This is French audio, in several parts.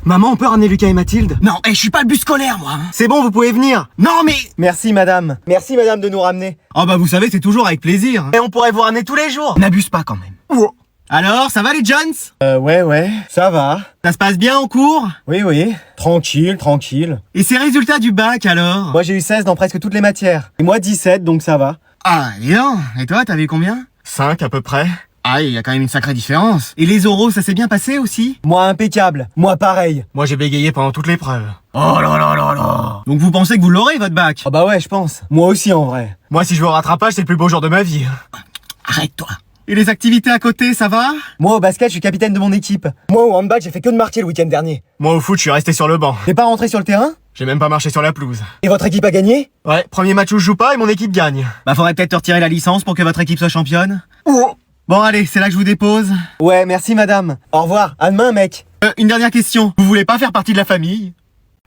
Maman, on peut ramener Lucas et Mathilde? Non, je suis pas le bus scolaire, moi. C'est bon, vous pouvez venir. Non, mais... Merci madame. Merci madame de nous ramener. Oh bah vous savez, c'est toujours avec plaisir. Et on pourrait vous ramener tous les jours. N'abuse pas quand même. Oh. Alors, ça va les Jones? Ouais, ça va. Ça se passe bien en cours? Oui. Tranquille. Et ces résultats du bac alors? Moi j'ai eu 16 dans presque toutes les matières. Et moi 17, donc ça va. Ah, dis donc. Et toi, t'as vu combien? 5 à peu près. Ah, il y a quand même une sacrée différence. Et les oraux, ça s'est bien passé aussi? Moi impeccable. Moi pareil. Moi j'ai bégayé pendant toute l'épreuve. Oh là là là là. Donc vous pensez que vous l'aurez votre bac? Ah bah ouais, je pense. Moi aussi en vrai. Moi si je vais au rattrapage, c'est le plus beau jour de ma vie. Arrête-toi. Et les activités à côté, ça va? Moi au basket, je suis capitaine de mon équipe. Moi au handball, j'ai fait que de marquer le week-end dernier. Moi au foot, je suis resté sur le banc. T'es pas rentré sur le terrain? J'ai même pas marché sur la pelouse. Et votre équipe a gagné? Ouais, premier match où je joue pas et mon équipe gagne. Bah faudrait peut-être te retirer la licence pour que votre équipe soit championne. Oh. Bon allez, c'est là que je vous dépose. Ouais, merci madame. Au revoir, à demain mec. Une dernière question. Vous voulez pas faire partie de la famille?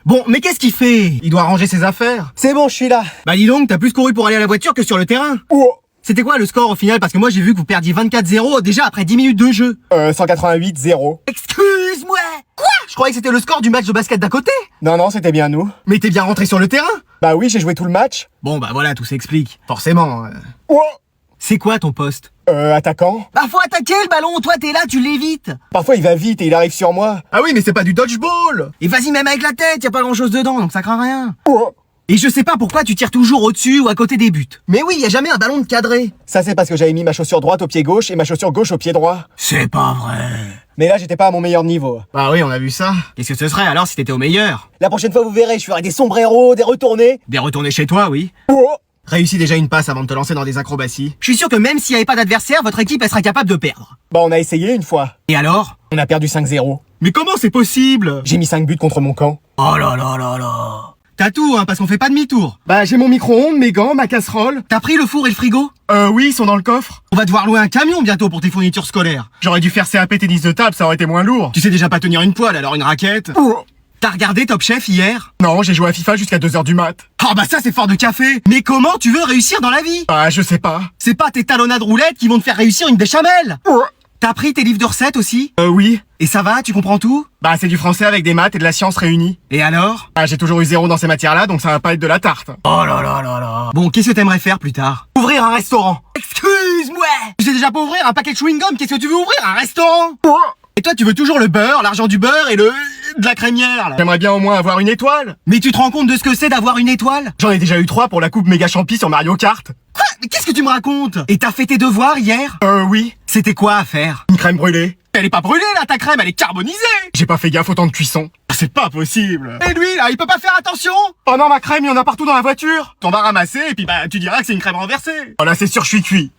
Bon, mais qu'est-ce qu'il fait? Il doit ranger ses affaires. C'est bon, je suis là. Bah dis donc, t'as plus couru pour aller à la voiture que sur le terrain. Oh. C'était quoi le score au final? Parce que moi j'ai vu que vous perdiez 24-0 déjà après 10 minutes de jeu. 188-0. Excuse-moi. Quoi? Je croyais que c'était le score du match de basket d'à côté. Non, c'était bien nous. Mais t'es bien rentré sur le terrain? Bah oui, j'ai joué tout le match. Bon bah voilà, tout s'explique. Forcément. Oh. C'est quoi ton poste? Attaquant. Bah faut attaquer le ballon, toi t'es là, tu l'évites. Parfois il va vite et il arrive sur moi. Ah oui mais c'est pas du dodgeball. Et vas-y même avec la tête, y a pas grand chose dedans donc ça craint rien. Oh. Et je sais pas pourquoi tu tires toujours au-dessus ou à côté des buts. Mais oui, y a jamais un ballon de cadré. Ça c'est parce que j'avais mis ma chaussure droite au pied gauche et ma chaussure gauche au pied droit. C'est pas vrai. Mais là j'étais pas à mon meilleur niveau. Bah oui, on a vu ça. Qu'est-ce que ce serait alors si t'étais au meilleur? La prochaine fois vous verrez, je ferai des sombreros, des retournés. Des retournés chez toi, oui. Oh. Réussis déjà une passe avant de te lancer dans des acrobaties. Je suis sûr que même s'il y avait pas d'adversaire, votre équipe elle serait capable de perdre. Bah on a essayé une fois. Et alors? On a perdu 5-0. Mais comment c'est possible? J'ai mis 5 buts contre mon camp. Oh là là là là. T'as tout, hein, parce qu'on fait pas demi-tour. Bah, j'ai mon micro-ondes, mes gants, ma casserole. T'as pris le four et le frigo? Oui, ils sont dans le coffre. On va devoir louer un camion bientôt pour tes fournitures scolaires. J'aurais dû faire CAP tennis de table, ça aurait été moins lourd. Tu sais déjà pas tenir une poêle, alors une raquette. T'as regardé Top Chef hier? Non, j'ai joué à FIFA jusqu'à 2h du mat. Oh bah ça c'est fort de café. Mais comment tu veux réussir dans la vie? Ah, je sais pas. C'est pas tes talonnades roulettes qui vont te faire réussir une béchamel. T'as pris tes livres de recettes aussi? Oui. Et ça va, tu comprends tout? Bah, c'est du français avec des maths et de la science réunies. Et alors? Ah, j'ai toujours eu 0 dans ces matières-là, donc ça va pas être de la tarte. Oh là là là là. Bon, qu'est-ce que t'aimerais faire plus tard? Ouvrir un restaurant. Excuse-moi. Tu sais déjà pas ouvrir un paquet de chewing-gum, qu'est-ce que tu veux ouvrir? Un restaurant? Et toi, tu veux toujours le beurre, l'argent du beurre et de la crémière, là. J'aimerais bien au moins avoir une étoile. Mais tu te rends compte de ce que c'est d'avoir une étoile? J'en ai déjà eu 3 pour la coupe méga champi sur Mario Kart. Quoi? Mais qu'est-ce que tu me racontes? Et t'as fait tes devoirs hier? Oui. C'était quoi à faire? Une crème brûlée. Elle est pas brûlée là, ta crème, elle est carbonisée! J'ai pas fait gaffe au temps de cuisson. C'est pas possible. Et lui, là, il peut pas faire attention? Oh non, ma crème, il y en a partout dans la voiture. T'en vas ramasser et puis bah, tu diras que c'est une crème renversée. Oh là, c'est sûr, je suis cuit.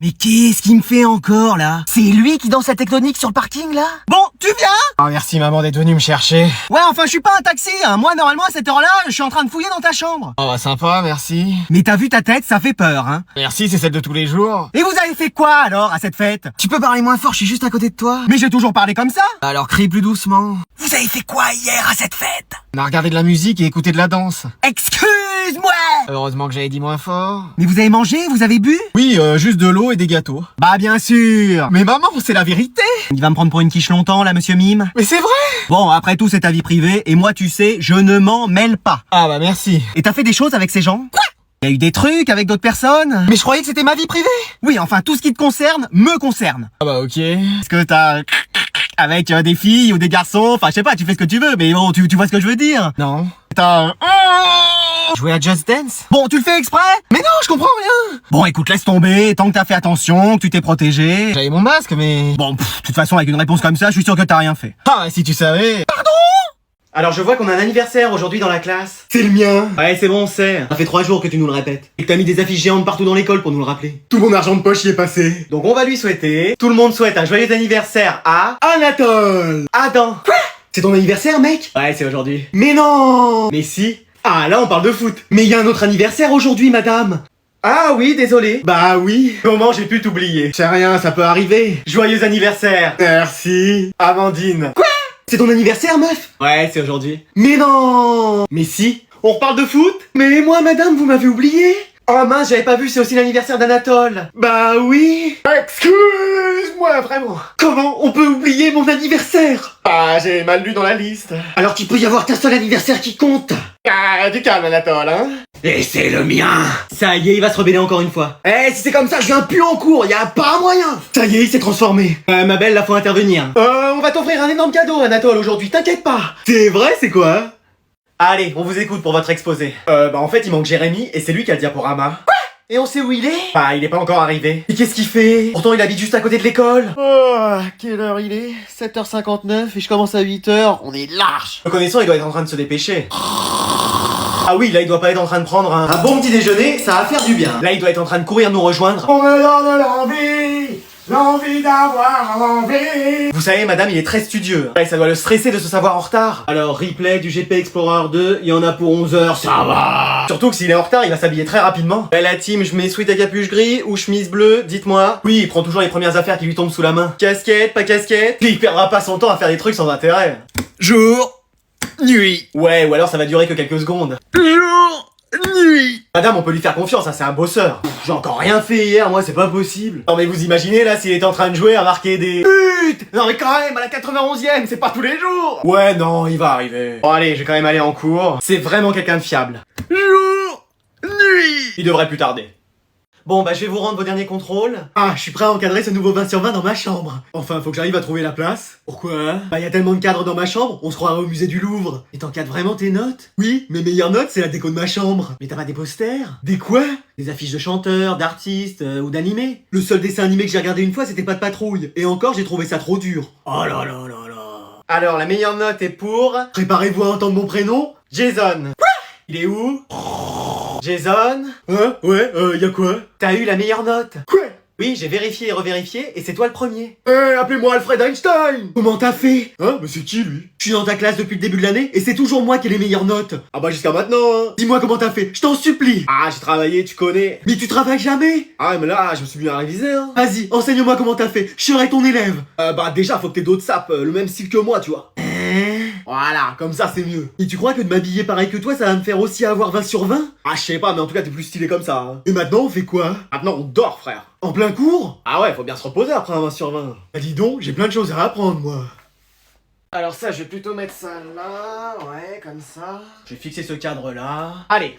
Mais qu'est-ce qu'il me fait encore, là? C'est lui qui danse la tectonique sur le parking, là? Bon, tu viens? Oh, merci maman d'être venue me chercher. Ouais, enfin, je suis pas un taxi, hein. Moi, normalement, à cette heure-là, je suis en train de fouiller dans ta chambre. Oh bah sympa, merci. Mais t'as vu ta tête, ça fait peur, hein. Merci, c'est celle de tous les jours. Et vous avez fait quoi, alors, à cette fête? Tu peux parler moins fort, je suis juste à côté de toi. Mais j'ai toujours parlé comme ça. Alors crie plus doucement. Vous avez fait quoi hier à cette fête? On a regardé de la musique et écouté de la danse. Excuse-moi! Heureusement que j'avais dit moins fort. Mais vous avez mangé? Vous avez bu? Oui, juste de l'eau et des gâteaux. Bah bien sûr. Mais maman, c'est la vérité. Il va me prendre pour une quiche longtemps, là, monsieur Mime. Mais c'est vrai. Bon, après tout, c'est ta vie privée, et moi, tu sais, je ne m'en mêle pas. Ah bah merci. Et t'as fait des choses avec ces gens? Quoi? Il y a eu des trucs avec d'autres personnes? Mais je croyais que c'était ma vie privée. Oui, enfin, tout ce qui te concerne, me concerne. Ah bah ok. Est-ce que t'as... avec des filles ou des garçons, enfin, je sais pas, tu fais ce que tu veux, mais bon, tu vois ce que je veux dire? Non. T'as... joué à Just Dance? Bon, tu le fais exprès? Mais non, je comprends rien. Bon, écoute, laisse tomber, tant que t'as fait attention, que tu t'es protégé... J'avais mon masque, mais... Bon, de toute façon, avec une réponse comme ça, je suis sûr que t'as rien fait. Ah, si tu savais. Pardon? Alors je vois qu'on a un anniversaire aujourd'hui dans la classe. C'est le mien. Ouais, c'est bon, on sait. Ça fait 3 jours que tu nous le répètes. Et que t'as mis des affiches géantes partout dans l'école pour nous le rappeler. Tout mon argent de poche y est passé. Donc on va lui souhaiter... Tout le monde souhaite un joyeux anniversaire à... Anatole. Adam. Quoi? C'est ton anniversaire, mec? Ouais, c'est aujourd'hui. Mais non. Mais si. Ah, là on parle de foot. Mais y a un autre anniversaire aujourd'hui, madame. Ah oui, désolé. Bah oui. Comment j'ai pu t'oublier? C'est rien, ça peut arriver. Joyeux anniversaire. Merci. Amandine. Quoi? C'est ton anniversaire, meuf? Ouais, c'est aujourd'hui. Mais non. Mais si. On reparle de foot? Mais moi, madame, vous m'avez oublié. Oh mince, j'avais pas vu, c'est aussi l'anniversaire d'Anatole. Bah oui. Excuse-moi, vraiment. Comment on peut oublier mon anniversaire? Ah, j'ai mal lu dans la liste. Alors qu'il peut y avoir qu'un seul anniversaire qui compte. Ah, du calme, Anatole, hein. Et c'est le mien. Ça y est, il va se rebeller encore une fois. Eh, si c'est comme ça, je viens plus en cours, y a pas moyen. Ça y est, il s'est transformé. Ma belle, là, faut intervenir. On va t'offrir un énorme cadeau, Anatole, aujourd'hui, t'inquiète pas. C'est vrai, c'est quoi? Allez, on vous écoute pour votre exposé. En fait, il manque Jérémy, et c'est lui qui a le diaporama. Quoi? Et on sait où il est? Bah, il est pas encore arrivé. Et qu'est-ce qu'il fait? Pourtant, il habite juste à côté de l'école. Oh, quelle heure il est? 7h59 et je commence à 8h, on est large. Le connaissant, il doit être en train de se dépêcher. Ah oui, là, il doit pas être en train de prendre un bon petit déjeuner, ça va faire du bien. Là, il doit être en train de courir nous rejoindre. On me donne l'envie d'avoir envie. Vous savez, madame, il est très studieux. Ouais, ça doit le stresser de se savoir en retard. Alors, replay du GP Explorer 2, il y en a pour 11 heures, ça va. Surtout que s'il est en retard, il va s'habiller très rapidement. La team, je mets sweat à capuche gris ou chemise bleue, dites-moi. Oui, il prend toujours les premières affaires qui lui tombent sous la main. Casquette, pas casquette. Puis il perdra pas son temps à faire des trucs sans intérêt. Jour, nuit, Ouais, ou alors ça va durer que quelques secondes. jour, nuit. Madame, on peut lui faire confiance, hein, c'est un bosseur. J'ai encore rien fait hier, moi, c'est pas possible. Non mais vous imaginez là s'il était en train de jouer à marquer des buts. Non mais quand même, à la 91e, c'est pas tous les jours. Ouais, non, il va arriver. Bon allez, je vais quand même aller en cours. C'est vraiment quelqu'un de fiable. Jour, nuit. Il devrait plus tarder. Bon bah je vais vous rendre vos derniers contrôles. Ah, je suis prêt à encadrer ce nouveau 20 sur 20 dans ma chambre. Enfin, faut que j'arrive à trouver la place. Pourquoi? Bah y a tellement de cadres dans ma chambre, on se croirait au musée du Louvre. Et t'encadres vraiment tes notes? Oui, mes meilleures notes c'est la déco de ma chambre. Mais t'as pas des posters? Des quoi? Des affiches de chanteurs, d'artistes ou d'animés. Le seul dessin animé que j'ai regardé une fois c'était Pas de patrouille. Et encore j'ai trouvé ça trop dur. Oh là là là là. Alors la meilleure note est pour... Préparez-vous à entendre mon prénom, Jason. Quoi? Il est où? Jason? Hein? Ouais, y'a quoi? T'as eu la meilleure note. Quoi? Oui, j'ai vérifié et revérifié, et c'est toi le premier. Appelez-moi Alfred Einstein. Comment t'as fait? Hein? Mais c'est qui, lui? Je suis dans ta classe depuis le début de l'année, et c'est toujours moi qui ai les meilleures notes. Ah bah jusqu'à maintenant, hein. Dis-moi comment t'as fait, je t'en supplie. Ah, j'ai travaillé, tu connais. Mais tu travailles jamais. Ah, mais là, je me suis bien révisé, hein. Vas-y, enseigne-moi comment t'as fait, je serai ton élève. Bah déjà, faut que t'aies d'autres sapes, le même style que moi, tu vois. Voilà, comme ça, c'est mieux. Et tu crois que de m'habiller pareil que toi, ça va me faire aussi avoir 20 sur 20? Ah, je sais pas, mais en tout cas, t'es plus stylé comme ça, hein. Et maintenant, on fait quoi? Maintenant, on dort, frère. En plein cours? Ah ouais, faut bien se reposer après un 20 sur 20. Bah dis donc, j'ai plein de choses à apprendre, moi. Alors ça, je vais plutôt mettre ça là, ouais, comme ça. Je vais fixer ce cadre-là. Allez.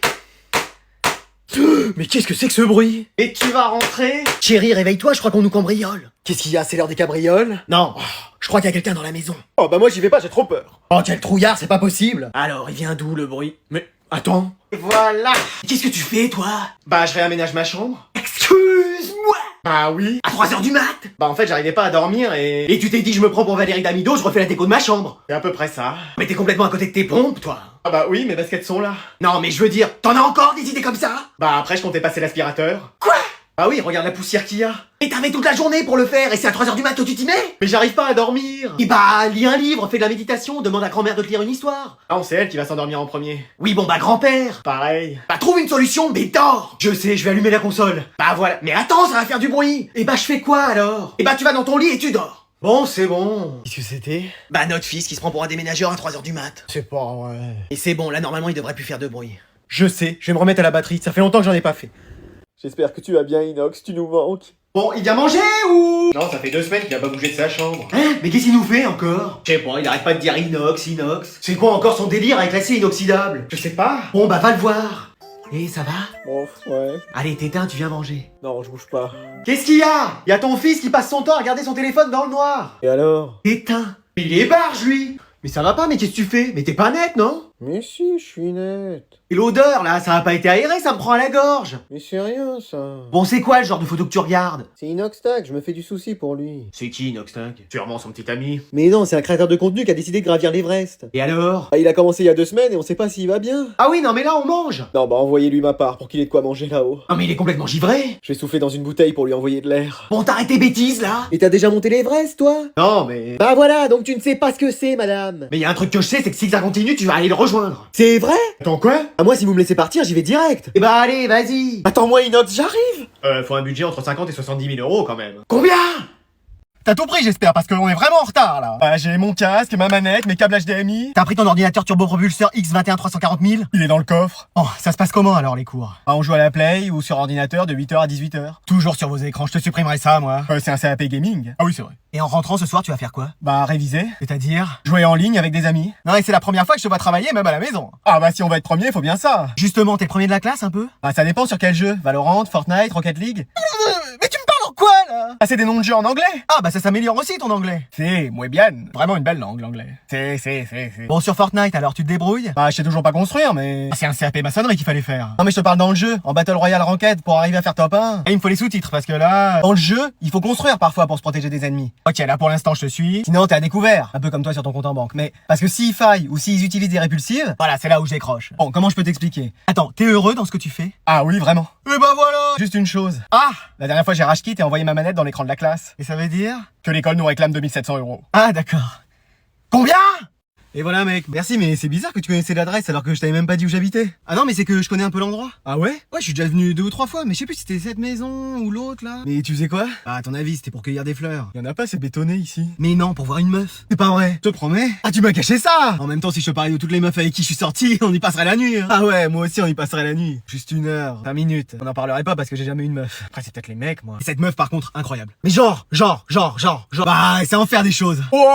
Mais qu'est-ce que c'est que ce bruit? Et tu vas rentrer? Chérie, réveille-toi, je crois qu'on nous cambriole. Qu'est-ce qu'il y a? C'est l'heure des cabrioles? Non, je crois qu'il y a quelqu'un dans la maison. Oh bah moi j'y vais pas, j'ai trop peur. Oh, quel trouillard, c'est pas possible. Alors, il vient d'où le bruit? Mais, attends. Et voilà. Qu'est-ce que tu fais, toi? Bah je réaménage ma chambre. Excuse-moi! Bah oui. À 3h du mat? Bah en fait j'arrivais pas à dormir et Et tu t'es dit, je me prends pour Valérie Damido, je refais la déco de ma chambre. c'est à peu près ça. Mais t'es complètement à côté de tes pompes, toi. Ah bah oui, mes baskets sont là. Non, mais je veux dire, t'en as encore des idées comme ça? Bah après je comptais passer l'aspirateur. Quoi? Bah oui, regarde la poussière qu'il y a. Et t'avais toute la journée pour le faire, et c'est à 3h du mat que tu t'y mets? Mais j'arrive pas à dormir. Et bah, lis un livre, fais de la méditation, demande à grand-mère de te lire une histoire. Ah, c'est elle qui va s'endormir en premier. Oui, bon bah, grand-père. Pareil. Bah, trouve une solution, mais dors. Je sais, je vais allumer la console. Bah voilà. Mais attends, ça va faire du bruit. Et bah, je fais quoi alors? Et bah, tu vas dans ton lit et tu dors. Bon, c'est bon. Qu'est-ce que c'était? Bah, notre fils qui se prend pour un déménageur à 3h du mat. C'est pas vrai. Et c'est bon, là, normalement, il devrait plus faire de bruit. Je sais, je vais me remettre à la batterie, ça fait longtemps que j'en ai pas fait. J'espère que tu vas bien, Inox, tu nous manques. Bon, il vient manger ou? Non, ça fait 2 semaines qu'il a pas bougé de sa chambre. Hein? Mais qu'est-ce qu'il nous fait encore? Je sais pas, il arrête pas de dire inox, inox. C'est quoi encore son délire avec l'acier inoxydable? Je sais pas. Bon, bah, va le voir. Et ça va? Bon, ouais. Allez, t'éteins, tu viens manger. Non, je bouge pas. Qu'est-ce qu'il y a? Y a ton fils qui passe son temps à regarder son téléphone dans le noir. Et alors? Éteins. Il est barge, lui. Mais ça va pas, mais qu'est-ce que tu fais? Mais t'es pas net, non? Mais si, je suis net. Et l'odeur, là, ça a pas été aéré, ça me prend à la gorge. Mais c'est rien, ça. Bon, c'est quoi le genre de photo que tu regardes? C'est Inoxtag, je me fais du souci pour lui. C'est qui, Noxtag? Sûrement son petit ami. Mais non, c'est un créateur de contenu qui a décidé de gravir l'Everest. Et alors? Ah, il a commencé il y a 2 semaines et on sait pas s'il va bien. Ah oui, non, mais là, on mange. Non, bah envoyez-lui ma part pour qu'il ait de quoi manger là-haut. Non, mais il est complètement givré. Je vais souffler dans une bouteille pour lui envoyer de l'air. Bon, t'arrêtes tes bêtises, là. Et t'as déjà monté l'Everest, toi? Non, mais... Bah voilà, donc tu ne sais pas ce que c'est, madame. Mais y a un truc que je sais, c'est que si ça continue, tu vas aller le rejoindre. C'est vrai? Attends, quoi? Ah, moi, si vous me laissez partir, j'y vais direct. Eh bah, allez, vas-y. Attends-moi, Inox, j'arrive. Faut un budget entre 50 et 70 000 euros quand même. Combien? T'as tout pris, j'espère, parce qu'on est vraiment en retard, là. Bah, j'ai mon casque, ma manette, mes câbles HDMI. T'as pris ton ordinateur turbopropulseur X21 340 000? Il est dans le coffre. Oh, ça se passe comment, alors, les cours? Bah, on joue à la Play ou sur ordinateur de 8h à 18h. Toujours sur vos écrans, je te supprimerai ça, moi. C'est un CAP gaming. Ah oui, c'est vrai. Et en rentrant ce soir, tu vas faire quoi? Bah, réviser. C'est-à-dire? Jouer en ligne avec des amis. Non, et c'est la première fois que je te vois travailler, même à la maison. Ah bah, si on va être premier, faut bien ça. Justement, t'es le premier de la classe, un peu? Bah, ça dépend sur quel jeu. Valorant, Fortnite, Rocket League. Mais tu me parles en quoi, là? Ah, c'est des noms de jeux en anglais. Ah, bah ça s'améliore aussi, ton anglais. C'est, muy bien. Vraiment une belle langue, l'anglais. C'est. Bon, sur Fortnite, alors, tu te débrouilles? Bah, je sais toujours pas construire, mais... Ah, c'est un CAP maçonnerie qu'il fallait faire. Non mais je te parle dans le jeu, en Battle Royale Ranked, pour arriver à faire top 1. Et il me faut les sous-titres, parce que là... Dans le jeu, il faut construire parfois pour se protéger des ennemis. Ok, là, pour l'instant, je te suis. Sinon t'es à découvert, un peu comme toi sur ton compte en banque. Mais parce que s'ils faillent ou s'ils utilisent des répulsives... Voilà, c'est là où je décroche. Bon, comment je peux t'expliquer? Attends, t'es heureux dans ce que tu fais? Ah oui, vraiment. Eh bah voilà. Juste une chose. Ah. La dernière fois j'ai rage quit et envoyé ma manette dans l'écran de la classe. Et ça veut dire? Que l'école nous réclame 2700 €. Ah, d'accord. Combien? Et voilà mec, merci mais c'est bizarre que tu connaissais l'adresse alors que je t'avais même pas dit où j'habitais. Ah non, mais c'est que je connais un peu l'endroit. Ah ouais? Ouais, je suis déjà venu 2 ou 3 fois, mais je sais plus si c'était cette maison ou l'autre, là. Mais tu faisais quoi? Ah, à ton avis, c'était pour cueillir des fleurs. Y'en a pas, c'est bétonné ici. Mais non, pour voir une meuf. C'est pas vrai. Je te promets. Ah tu m'as caché ça! En même temps, si je te parlais de toutes les meufs avec qui je suis sorti, on y passerait la nuit. Hein. Ah ouais, moi aussi on y passerait la nuit. Juste 1 heure, 5 minutes. On en parlerait pas parce que j'ai jamais eu une meuf. Après c'est peut-être les mecs moi. Et cette meuf, par contre, incroyable. Mais genre. Bah, c'est en faire des choses. Oh.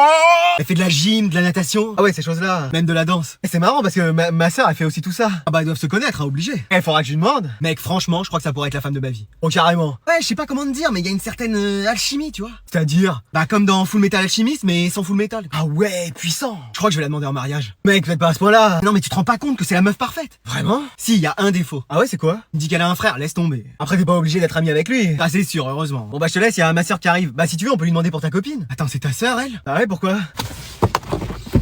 Elle fait de la gym, de la natation. Ah ouais, ces choses-là. Même de la danse. Et c'est marrant parce que ma sœur elle fait aussi tout ça. Ah bah, elles doivent se connaître, hein, obligé. Il faudra que je lui demande. Mec, franchement, je crois que ça pourrait être la femme de ma vie. Oh carrément. Ouais, je sais pas comment te dire, mais il y a une certaine alchimie, tu vois. C'est-à-dire? Bah, comme dans Full Metal Alchemist, mais sans Full Metal. Ah ouais, puissant. Je crois que je vais la demander en mariage. Mec, peut-être pas à ce point-là. Non, mais tu te rends pas compte que c'est la meuf parfaite. Vraiment? Si, il y a un défaut. Ah ouais, c'est quoi? Il me dit qu'elle a un frère, laisse tomber. Après t'es pas obligé d'être ami avec lui. Ah, c'est sûr, heureusement. Bon bah, je te laisse, il y a ma sœur qui arrive. Bah, si tu veux, on peut lui demander pour ta copine. Attends, c'est ta sœur elle? Ah ouais, pourquoi?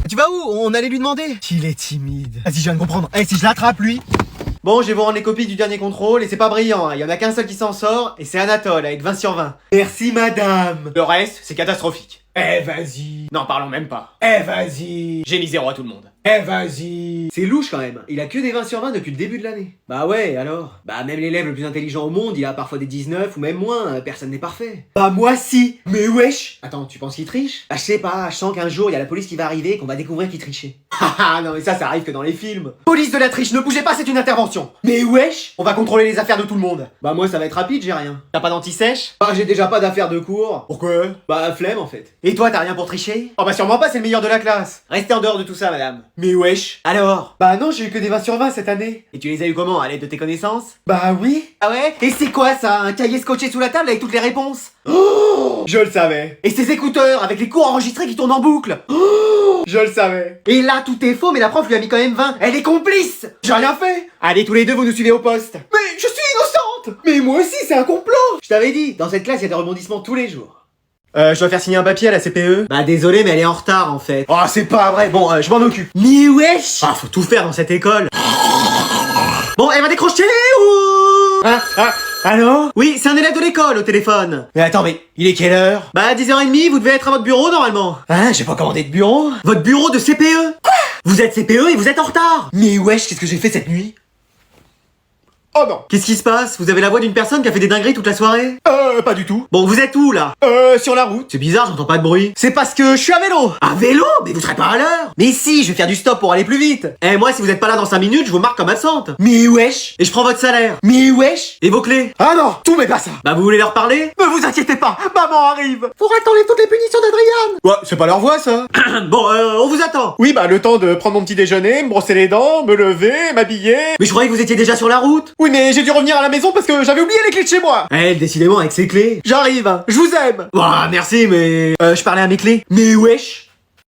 Tu vas où? On allait lui demander. Il est timide. Vas-y, je viens de comprendre. Eh, si je l'attrape, lui. Bon, je vais vous rendre les copies du dernier contrôle et c'est pas brillant, hein. Il y en a qu'un seul qui s'en sort et c'est Anatole avec 20 sur 20. Merci madame. Le reste, c'est catastrophique. Eh vas-y. N'en parlons même pas. Eh vas-y. J'ai mis 0 à tout le monde. Eh vas-y. C'est louche quand même. Il a que des 20 sur 20 depuis le début de l'année. Bah ouais, alors. Bah même l'élève le plus intelligent au monde, il a parfois des 19 ou même moins. Personne n'est parfait. Bah moi si. Mais wesh. Attends, tu penses qu'il triche? Bah je sais pas, je sens qu'un jour il y a la police qui va arriver et qu'on va découvrir qu'il trichait. Haha, non mais ça arrive que dans les films. Police de la triche, ne bougez pas, c'est une intervention. Mais wesh. On va contrôler les affaires de tout le monde. Bah moi ça va être rapide, j'ai rien. T'as pas d'anti-sèche? Bah j'ai déjà pas d'affaires de cours. Pourquoi? Bah flemme en fait. Et toi t'as rien pour tricher? Oh bah sûrement pas, c'est le meilleur de la classe. Restez en dehors de tout ça madame. Mais wesh. Alors? Bah non, j'ai eu que des 20 sur 20 cette année. Et tu les as eu comment? À l'aide de tes connaissances? Bah oui. Ah ouais? Et c'est quoi ça? Un cahier scotché sous la table avec toutes les réponses? Oh, je le savais. Et ces écouteurs avec les cours enregistrés qui tournent en boucle? Oh, je le savais. Et là tout est faux mais la prof lui a mis quand même 20. Elle est complice! J'ai rien fait. Allez tous les deux vous nous suivez au poste. Mais je suis innocente. Mais moi aussi, c'est un complot. Je t'avais dit, dans cette classe il y a des rebondissements tous les jours. Je dois faire signer un papier à la CPE. Bah désolé mais elle est en retard en fait. Oh, c'est pas vrai. Bon, je m'en occupe. Mais wesh! Ah faut tout faire dans cette école. Bon elle va décrocher ou... Allô? Oui, c'est un élève de l'école au téléphone. Mais attends, mais il est quelle heure? Bah 10h30, vous devez être à votre bureau normalement. Hein, j'ai pas commandé de bureau. Votre bureau de CPE. Quoi? Vous êtes CPE et vous êtes en retard. Mais wesh, qu'est-ce que j'ai fait cette nuit? Oh non. Qu'est-ce qui se passe? Vous avez la voix d'une personne qui a fait des dingueries toute la soirée? Pas du tout. Bon, vous êtes où là? Sur la route. C'est bizarre, j'entends pas de bruit. C'est parce que je suis à vélo. À vélo? Mais vous serez pas à l'heure. Mais si, je vais faire du stop pour aller plus vite. Eh, moi, si vous êtes pas là dans 5 minutes, je vous marque comme absente. Mais wesh. Et je prends votre salaire. Mais wesh. Et vos clés. Ah non, tout mais pas ça. Bah, vous voulez leur parler? Ne vous inquiétez pas, maman arrive. Faudra t'enlever toutes les punitions d'Adriane. Ouais, c'est pas leur voix ça. Bon, on vous attend. Oui, bah le temps de prendre mon petit déjeuner, me brosser les dents, me lever, m'habiller. Mais je croyais que vous étiez déjà sur la route. Oui, mais j'ai dû revenir à la maison parce que j'avais oublié les clés de chez moi. Eh, décidément, avec ses clés. J'arrive, je vous aime. Ouah, merci, mais... je parlais à mes clés. Mais wesh.